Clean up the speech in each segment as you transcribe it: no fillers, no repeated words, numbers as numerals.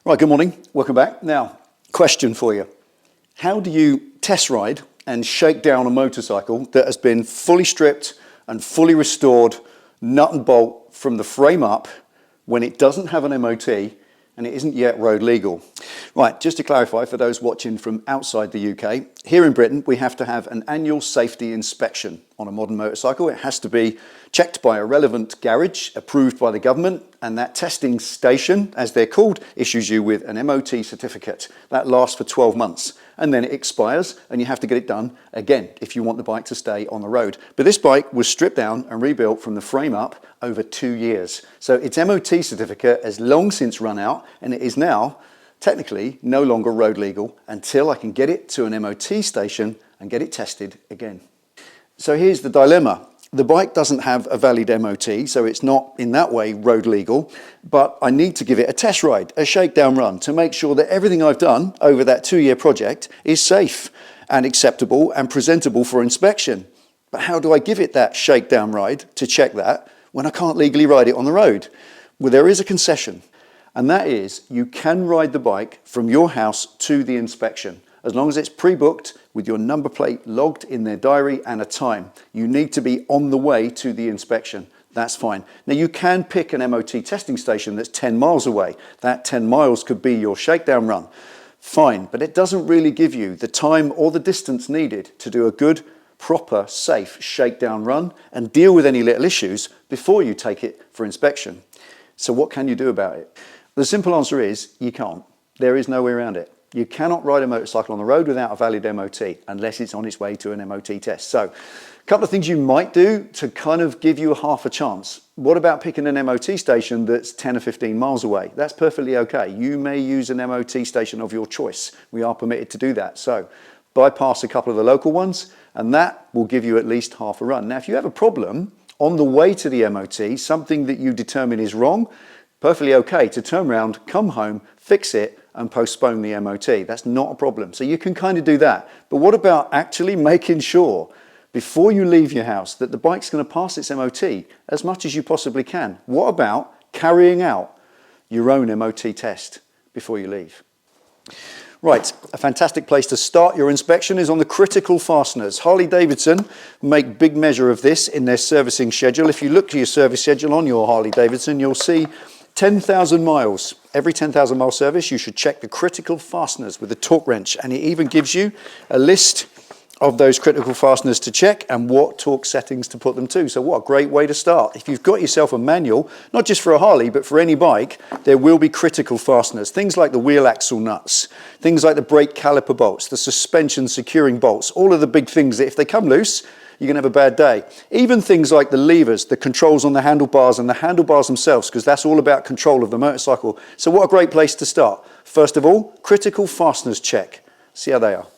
Right, good morning, welcome back. Now, question for you. How do you test ride and shake down a motorcycle that has been fully stripped and fully restored, nut and bolt from the frame up, when it doesn't have an MOT and it isn't yet road legal? Right, just to clarify for those watching from outside the UK, here in Britain we have to have an annual safety inspection on a modern motorcycle. It has to be checked by a relevant garage, approved by the government, and that testing station, as they're called, issues you with an MOT certificate. That lasts for 12 months, and then it expires, and you have to get it done again if you want the bike to stay on the road. But this bike was stripped down and rebuilt from the frame up over 2 years. So its MOT certificate has long since run out, and it is now technically no longer road legal until I can get it to an MOT station and get it tested again. So here's the dilemma. The bike doesn't have a valid MOT, so it's not in that way road legal, but I need to give it a test ride, a shakedown run, to make sure that everything I've done over that 2-year project is safe and acceptable and presentable for inspection. But how do I give it that shakedown ride to check that when I can't legally ride it on the road? Well, there is a concession, and that is you can ride the bike from your house to the inspection, as long as it's pre-booked with your number plate logged in their diary and a time. You need to be on the way to the inspection. That's fine. Now you can pick an MOT testing station that's 10 miles away. That 10 miles could be your shakedown run. Fine, but it doesn't really give you the time or the distance needed to do a good, proper, safe shakedown run and deal with any little issues before you take it for inspection. So what can you do about it? The simple answer is you can't. There is no way around it. You cannot ride a motorcycle on the road without a valid MOT unless it's on its way to an MOT test. So a couple of things you might do to kind of give you a half a chance. What about picking an MOT station that's 10 or 15 miles away? That's perfectly okay. You may use an MOT station of your choice. We are permitted to do that. So bypass a couple of the local ones and that will give you at least half a run. Now, if you have a problem on the way to the MOT, something that you determine is wrong, perfectly okay to turn around, come home, fix it, and postpone the MOT. That's not a problem. So you can kind of do that. But what about actually making sure before you leave your house that the bike's going to pass its MOT as much as you possibly can? What about carrying out your own MOT test before you leave? Right, a fantastic place to start your inspection is on the critical fasteners. Harley Davidson make big measure of this in their servicing schedule. If you look to your service schedule on your Harley Davidson, you'll see 10,000 miles. Every 10,000 mile service, you should check the critical fasteners with a torque wrench. And it even gives you a list of those critical fasteners to check and what torque settings to put them to. So what a great way to start. If you've got yourself a manual, not just for a Harley, but for any bike, there will be critical fasteners. Things like the wheel axle nuts, things like the brake caliper bolts, the suspension securing bolts, all of the big things that if they come loose, you're going to have a bad day. Even things like the levers, the controls on the handlebars and the handlebars themselves, because that's all about control of the motorcycle. So what a great place to start. First of all, critical fasteners check. See how they are.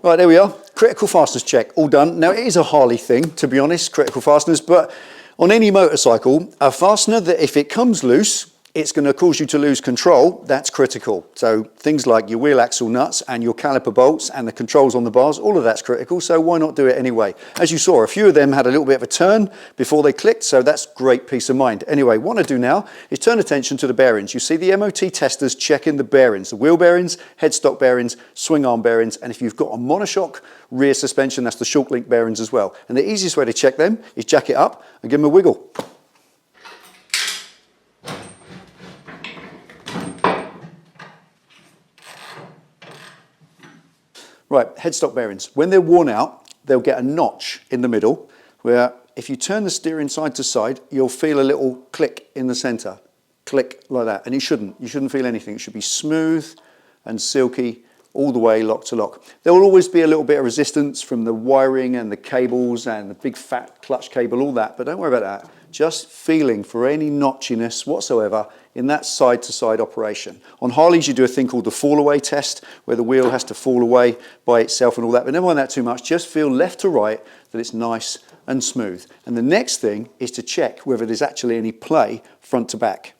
Right, there we are. Critical fasteners check, all done. Now, it is a Harley thing, to be honest, critical fasteners, but on any motorcycle, a fastener that if it comes loose, it's going to cause you to lose control, that's critical. So things like your wheel axle nuts and your caliper bolts and the controls on the bars, all of that's critical, so why not do it anyway? As you saw, a few of them had a little bit of a turn before they clicked, so that's great peace of mind. Anyway, what I do now is turn attention to the bearings. You see the MOT testers checking the bearings, the wheel bearings, headstock bearings, swing arm bearings, and if you've got a monoshock rear suspension, that's the short link bearings as well. And the easiest way to check them is jack it up and give them a wiggle. Right, headstock bearings. When they're worn out, they'll get a notch in the middle where if you turn the steering side to side, you'll feel a little click in the center. Click like that. And you shouldn't feel anything. It should be smooth and silky all the way lock to lock. There will always be a little bit of resistance from the wiring and the cables and the big fat clutch cable, all that, but don't worry about that. Just feeling for any notchiness whatsoever in that side-to-side operation. On Harleys, you do a thing called the fall-away test, where the wheel has to fall away by itself and all that, but never mind that too much. Just feel left to right that it's nice and smooth. And the next thing is to check whether there's actually any play front to back.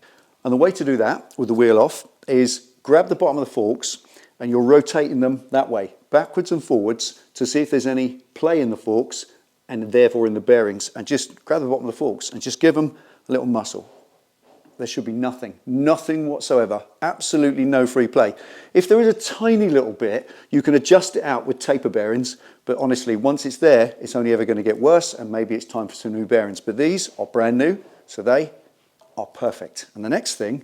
And the way to do that with the wheel off is grab the bottom of the forks and you're rotating them that way, backwards and forwards, to see if there's any play in the forks and therefore in the bearings. And just grab the bottom of the forks and just give them a little muscle. There should be nothing whatsoever, absolutely no free play. If there is a tiny little bit, you can adjust it out with taper bearings, but honestly, once it's there, it's only ever going to get worse, and maybe it's time for some new bearings. But these are brand new, so they are perfect. And the next thing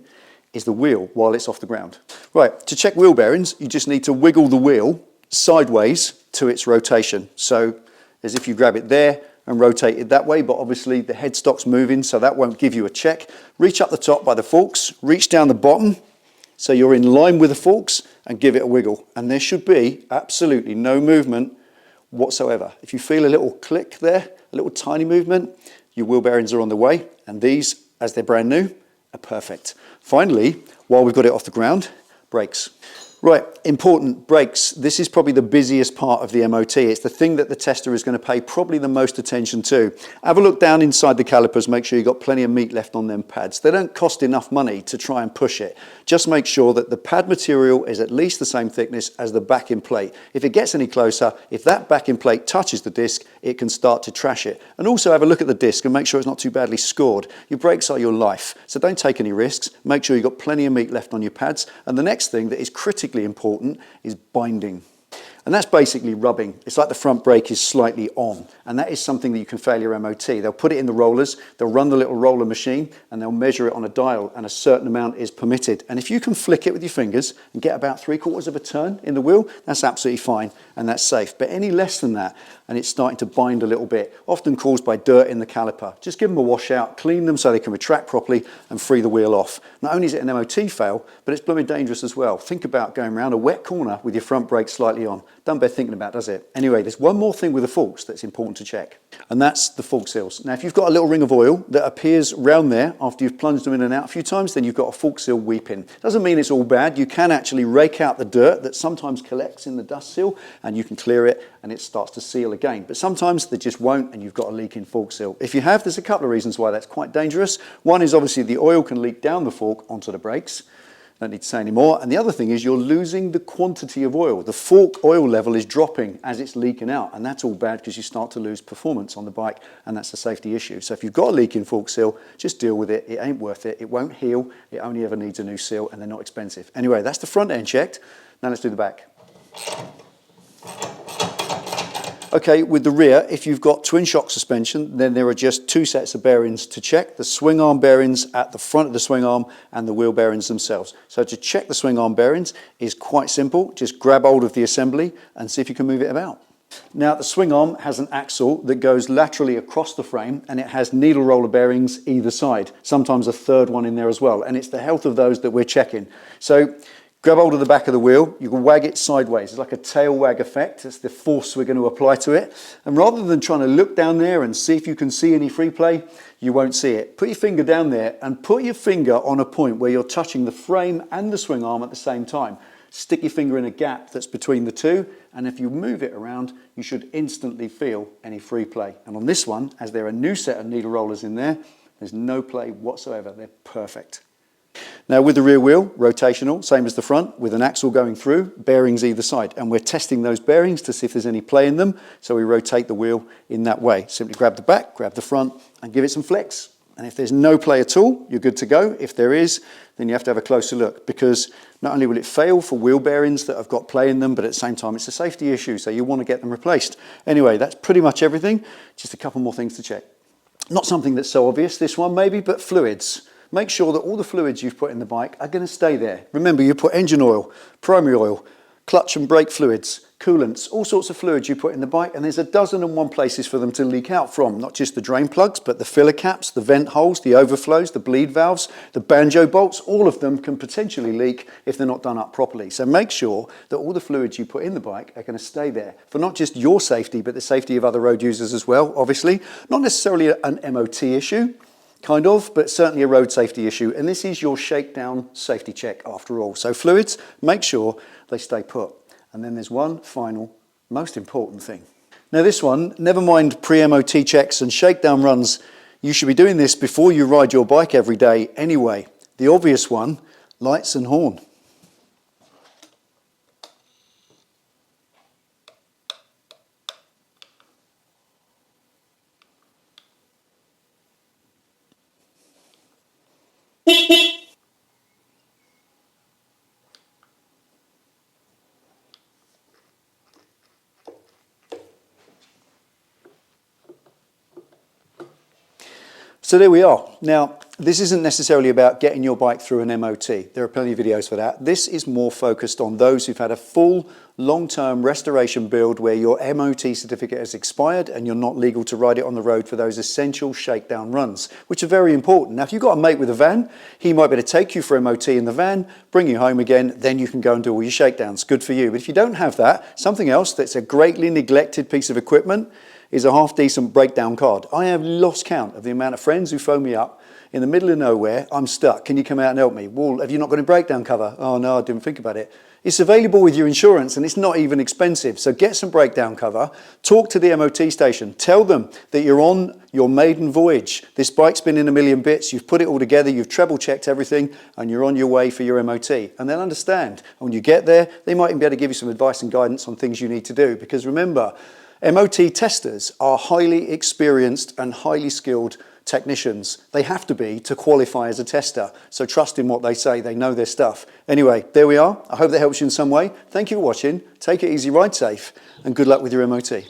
is the wheel while it's off the ground. Right, to check wheel bearings, you just need to wiggle the wheel sideways to its rotation. So as if you grab it there and rotate it that way, but obviously the headstock's moving, so that won't give you a check. Reach up the top by the forks, reach down the bottom, so you're in line with the forks, and give it a wiggle. And there should be absolutely no movement whatsoever. If you feel a little click there, a little tiny movement, your wheel bearings are on the way, and these as they're brand new are perfect. Finally, while we've got it off the ground, brakes. Right, important, brakes. This is probably the busiest part of the MOT. It's the thing that the tester is going to pay probably the most attention to. Have a look down inside the calipers, make sure you've got plenty of meat left on them pads. They don't cost enough money to try and push it. Just make sure that the pad material is at least the same thickness as the backing plate. If it gets any closer, if that backing plate touches the disc, it can start to trash it. And also have a look at the disc and make sure it's not too badly scored. Your brakes are your life, so don't take any risks. Make sure you've got plenty of meat left on your pads. And the next thing that is critically important is binding. And that's basically rubbing. It's like the front brake is slightly on, and that is something that you can fail your MOT. They'll put it in the rollers, they'll run the little roller machine, and they'll measure it on a dial, and a certain amount is permitted. And if you can flick it with your fingers and get about 3/4 of a turn in the wheel, that's absolutely fine, and that's safe. But any less than that, and it's starting to bind a little bit, often caused by dirt in the caliper, just give them a wash out, clean them so they can retract properly, and free the wheel off. Not only is it an MOT fail, but it's blooming dangerous as well. Think about going around a wet corner with your front brake slightly on. Don't bear thinking about, does it? Anyway, there's one more thing with the forks that's important to check, and that's the fork seals. Now, if you've got a little ring of oil that appears round there after you've plunged them in and out a few times, then you've got a fork seal weeping. Doesn't mean it's all bad. You can actually rake out the dirt that sometimes collects in the dust seal, and you can clear it, and it starts to seal again. But sometimes they just won't, and you've got a leaking fork seal. If you have, there's a couple of reasons why that's quite dangerous. One is obviously the oil can leak down the fork onto the brakes. Don't need to say any more. And the other thing is you're losing the quantity of oil. The fork oil level is dropping as it's leaking out, and that's all bad because you start to lose performance on the bike, and that's a safety issue. So if you've got a leaking fork seal, just deal with it. It ain't worth it. It won't heal. It only ever needs a new seal, and they're not expensive. Anyway, that's the front end checked. Now let's do the back. Okay, with the rear, if you've got twin shock suspension, then there are just two sets of bearings to check. The swing arm bearings at the front of the swing arm and the wheel bearings themselves. So to check the swing arm bearings is quite simple. Just grab hold of the assembly and see if you can move it about. Now, the swing arm has an axle that goes laterally across the frame, and it has needle roller bearings either side, sometimes a third one in there as well, and it's the health of those that we're checking. So grab hold of the back of the wheel, you can wag it sideways. It's like a tail wag effect. That's the force we're going to apply to it. And rather than trying to look down there and see if you can see any free play, you won't see it. Put your finger down there and put your finger on a point where you're touching the frame and the swing arm at the same time. Stick your finger in a gap that's between the two, and if you move it around, you should instantly feel any free play. And on this one, as there are a new set of needle rollers in there, there's no play whatsoever. They're perfect. Now with the rear wheel, rotational, same as the front, with an axle going through, bearings either side. And we're testing those bearings to see if there's any play in them, so we rotate the wheel in that way. Simply grab the back, grab the front, and give it some flex. And if there's no play at all, you're good to go. If there is, then you have to have a closer look, because not only will it fail for wheel bearings that have got play in them, but at the same time it's a safety issue, so you want to get them replaced. Anyway, that's pretty much everything. Just a couple more things to check. Not something that's so obvious, this one maybe, but fluids. Make sure that all the fluids you've put in the bike are going to stay there. Remember, you put engine oil, primary oil, clutch and brake fluids, coolants, all sorts of fluids you put in the bike, and there's 1,001 places for them to leak out from. Not just the drain plugs, but the filler caps, the vent holes, the overflows, the bleed valves, the banjo bolts. All of them can potentially leak if they're not done up properly. So make sure that all the fluids you put in the bike are going to stay there for not just your safety, but the safety of other road users as well, obviously. Not necessarily an MOT issue, kind of, but certainly a road safety issue. And this is your Shakedown safety check after all. So fluids, make sure they stay put. And then there's one final, most important thing. Now this one, never mind pre-MOT checks and shakedown runs, you should be doing this before you ride your bike every day anyway. The obvious one, lights and horn. So there we are. Now, this isn't necessarily about getting your bike through an MOT. There are plenty of videos for that. This is more focused on those who've had a full long-term restoration build where your MOT certificate has expired and you're not legal to ride it on the road for those essential shakedown runs, which are very important. Now, if you've got a mate with a van, he might be able to take you for MOT in the van, bring you home again, then you can go and do all your shakedowns. Good for you. But if you don't have that, something else that's a greatly neglected piece of equipment is a half decent breakdown card. I have lost count of the amount of friends who phone me up in the middle of nowhere. I'm stuck. Can you come out and help me? Well, have you not got a breakdown cover? Oh no, I didn't think about it. It's available with your insurance and it's not even expensive. So get some breakdown cover, talk to the MOT station, tell them that you're on your maiden voyage. This bike's been in a million bits, you've put it all together, you've treble checked everything and you're on your way for your MOT. And they'll understand. And when you get there, they might even be able to give you some advice and guidance on things you need to do. Because remember, MOT testers are highly experienced and highly skilled technicians. They have to be to qualify as a tester. So trust in what they say, they know their stuff. Anyway, there we are. I hope that helps you in some way. Thank you for watching. Take it easy, ride safe, and good luck with your MOT.